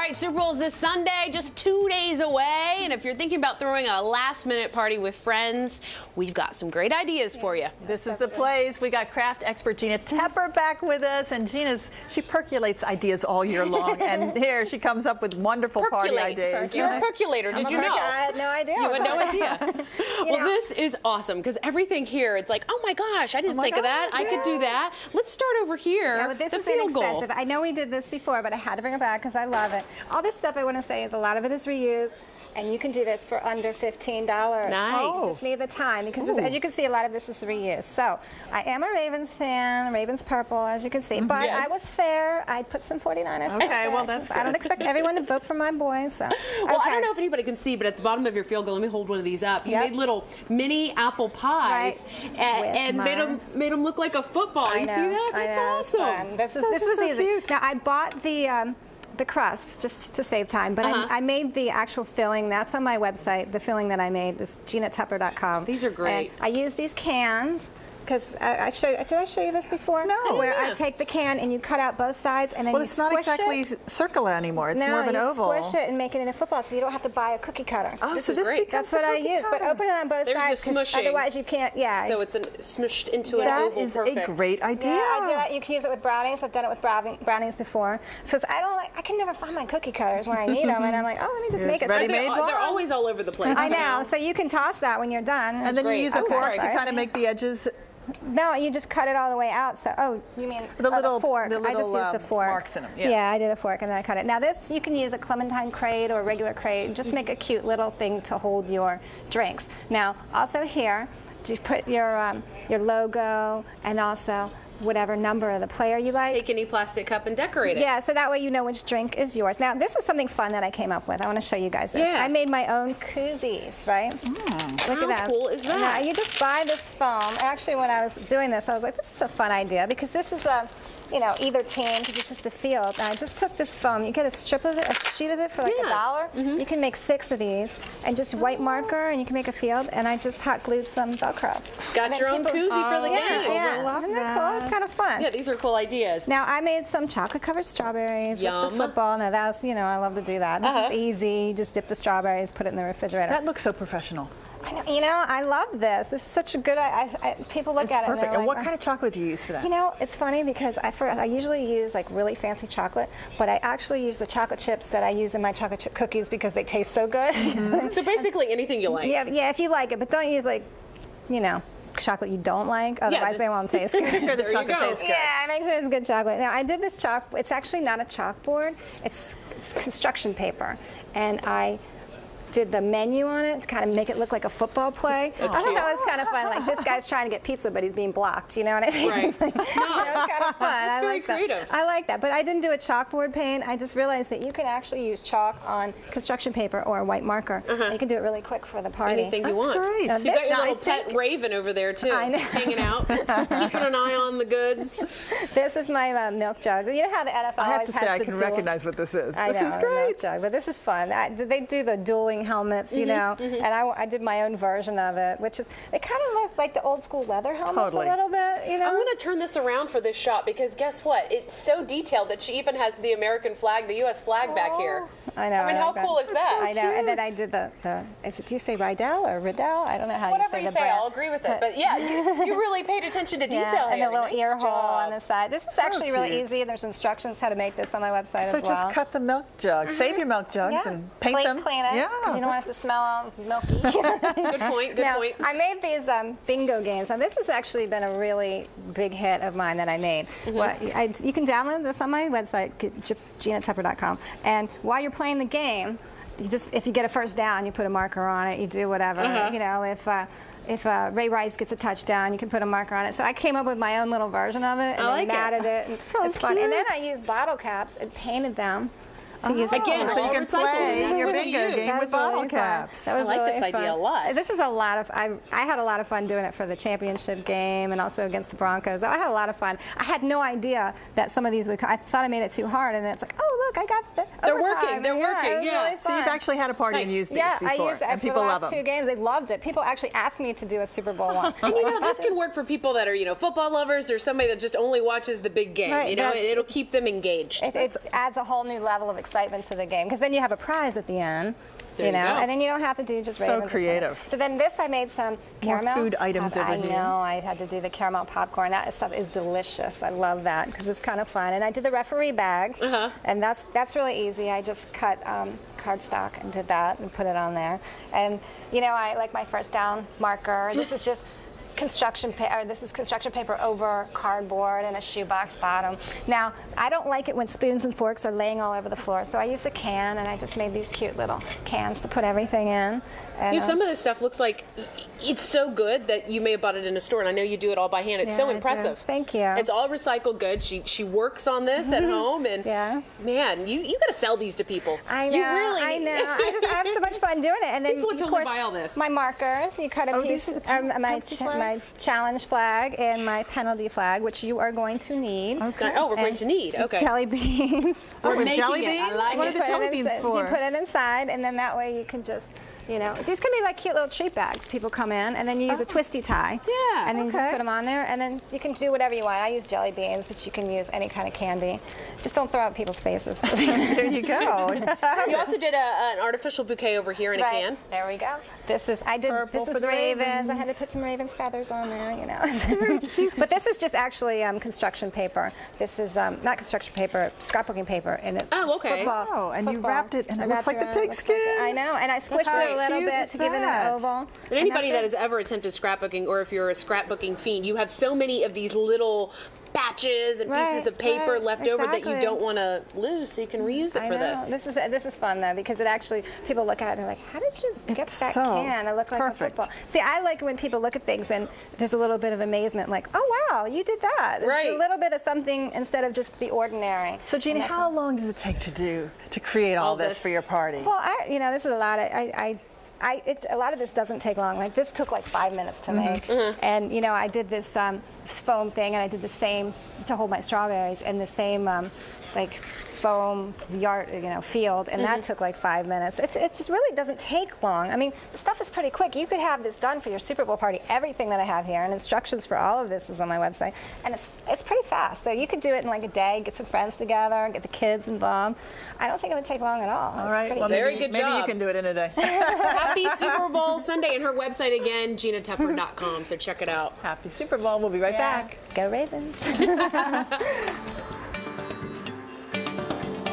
right, Super Bowl is this Sunday, just 2 days away. And if you're thinking about throwing a last-minute party with friends, we've got some great ideas for you. This is the place. We got craft expert Gina Tepper back with us, and she perculates ideas all year long. And here she comes up with wonderful party ideas. You're a percolator. Did you know? I had no idea. You had no idea. Well, this is awesome because everything here, it's like, oh my gosh, I didn't think of that. I could do that. Let's start over here. Yeah, but this is inexpensive. I know we did this before, but I had to bring it back because I love it. All this stuff I want to say is a lot of it is reused. And you can do this for under $15. Nice. You just need the time because, as you can see, a lot of this is reused. So I am a Ravens fan, Ravens purple, as you can see. But I was fair. I put some 49ers. Okay, well, that's good. I don't expect everyone to vote for my boys. So. Well, I don't know if anybody can see, but at the bottom of your field goal, let me hold one of these up. You made little mini apple pies and made them look like a football. You see that? That's awesome. This was easy. Cute. Now I bought the crust just to save time, but I made the actual filling. That's on my website. The filling that I made is GinaTepper.com. These are great. And I use these cans because did I show you this before? No. Where I take the can and you cut out both sides and then you squish it. Well, it's not exactly circular anymore. It's more of an oval. No, you squish it and make it into football, so you don't have to buy a cookie cutter. Oh, this is great. That's what I use. But open it on both sides because otherwise you can't. Yeah. So it's smushed into an oval. That is a great idea. Yeah, I do that. You can use it with brownies. I've done it with brownies before. So I can never find my cookie cutters when I need them, and I'm like, oh, let me just make it. Ready-made. They're always all over the place. I know. So you can toss that when you're done. And then you use a fork to kind of make the edges. No, you just cut it all the way out. So, you mean the little fork? I just used a fork. Marks in them. Yeah, I did a fork and then I cut it. Now this, you can use a clementine crate or a regular crate. Just make a cute little thing to hold your drinks. Now, also here, you put your logo and also whatever number of the player you like. Take any plastic cup and decorate it. Yeah, so that way you know which drink is yours. Now, this is something fun that I came up with. I want to show you guys this. Yeah. I made my own Koozies, right? Look at that. How cool is that? Now, you just buy this foam. Actually, when I was doing this, I was like, this is a fun idea because this is a, either team because it's just the field. And I just took this foam. You get a strip of it, a sheet of it for like $1. You can make 6 of these and just white marker and you can make a field. And I just hot glued some Velcro. Got your own koozie for the game. Yeah, isn't that cool? It's kind of fun. Yeah, these are cool ideas. Now, I made some chocolate-covered strawberries with the football. Now, that's, I love to do that. This is easy. You just dip the strawberries, put it in the refrigerator. That looks so professional. I know, I love this. This is such a good, people look at it perfect. and And what kind of chocolate do you use for that? It's funny because I usually use like really fancy chocolate, but I actually use the chocolate chips that I use in my chocolate chip cookies because they taste so good. So basically anything you like. Yeah, if you like it, but don't use like, chocolate you don't like, otherwise they won't taste good. Make sure the chocolate tastes good. Yeah, make sure it's good chocolate. Now, I did this it's actually not a chalkboard, it's construction paper, and I did the menu on it to kind of make it look like a football play. I thought that was kind of fun. Like, this guy's trying to get pizza, but he's being blocked. You know what I mean? Right. It's like, it's kind of fun. It's very creative. I like that. But I didn't do a chalkboard paint. I just realized that you can actually use chalk on construction paper or a white marker. You can do it really quick for the party. Anything you want. Great. You got your little pet raven over there, too, hanging out, keeping an eye on the goods. This is my milk jug. You know how the NFL I have always to has say, I the can dual- recognize what this is. This is great. Milk jug, but this is fun. They do the dueling helmets, and I did my own version of it, which is, they kind of look like the old school leather helmets a little bit, I'm going to turn this around for this shot because guess what? It's so detailed that she even has the American flag, the U.S. flag back here. I know. I mean, how cool is that? I know. And then I did do you say Rydell or Riddell? I don't know how Whatever you you say say, I'll agree with it. But yeah, you really paid attention to detail and here. the little Nice ear hole job. on the side. This is actually really easy. There's instructions how to make this on my website as well. So just cut the milk jug. Save your milk jugs and paint them. Clean it. Yeah. You don't have to smell milky. Good point, good point. I made these bingo games. Now, this has actually been a really big hit of mine that I made. You can download this on my website, GinaTepper.com. And while you're playing the game, if you get a first down, you put a marker on it. You do whatever. If Ray Rice gets a touchdown, you can put a marker on it. So I came up with my own little version of it and matted it. And it's fun. And then I used bottle caps and painted them. Again, so you can play your bingo game with bottle caps. I like this idea a lot. This is a lot of, I had a lot of fun doing it for the championship game and also against the Broncos. I had a lot of fun. I had no idea that some of these would, I thought I made it too hard, and it's like, oh, look, I got the, They're they're working. They're working. Yeah. Really so you've actually had a party and used these before, and people love them. For the last 2 games, they loved it. People actually asked me to do a Super Bowl one. And this can work for people that are football lovers or somebody that just only watches the big game. Right, it'll keep them engaged. It adds a whole new level of excitement to the game because then you have a prize at the end. There you go. And then you don't have to do just ravens. So creative. So then this, I made some caramel. More food items over here. I know, I had to do the caramel popcorn. That stuff is delicious. I love that because it's kind of fun. And I did the referee bags, and that's really easy. I just cut cardstock and did that and put it on there. And I like my first down marker. This is just construction paper. This is construction paper over cardboard and a shoebox bottom. Now, I don't like it when spoons and forks are laying all over the floor, so I use a can, and I just made these cute little cans to put everything in. And, some of this stuff looks like it's so good that you may have bought it in a store, and I know you do it all by hand. It's so impressive. Thank you. It's all recycled goods. She works on this at home, and man, you got to sell these to people. I know. You really I know. I have so much fun doing it. And then people would totally buy all this. My markers. You cut a piece. These are the my challenge flag and my penalty flag, which you are going to need. Okay. Oh, we're going to need. Okay. Jelly beans. We're making jelly it. beans? I like What it. are the jelly beans for? You put it inside, and then that way you can just. These can be like cute little treat bags. People come in, and then you use a twisty tie. Yeah. And then you just put them on there, and then you can do whatever you want. I use jelly beans, but you can use any kind of candy. Just don't throw out people's faces. There you go. You also did an artificial bouquet over here in a can. There we go. This is ravens. I had to put some ravens feathers on there, But this is just actually construction paper. This is not construction paper, scrapbooking paper, and it's football. And you wrapped it, and it looks like the pigskin. I know, and I squished it a little bit to give it an oval. And anybody that has ever attempted scrapbooking, or if you're a scrapbooking fiend, you have so many of these little batches and pieces of paper left over that you don't want to lose, so you can reuse it for this. This is fun though, because it actually, people look at it and they're like, how did you get that can? It looked like a football. See, I like when people look at things and there's a little bit of amazement, like, oh wow, you did that. It's a little bit of something instead of just the ordinary. So Gina, how long does it take to create all this for your party? Well, this is a lot. A lot of this doesn't take long. Like this took like 5 minutes to make, and I did this foam thing, and I did the same to hold my strawberries, and the same foam yard, field, and that took like 5 minutes. It really doesn't take long. I mean, the stuff is pretty quick. You could have this done for your Super Bowl party. Everything that I have here, and instructions for all of this is on my website, and it's pretty fast. So you could do it in like a day, get some friends together, get the kids involved. I don't think it would take long at all. All right, well, very good job. Maybe you can do it in a day. Happy Super Bowl Sunday, and her website again, GinaTepper.com. So check it out. Happy Super Bowl. We'll be right back. Go Ravens.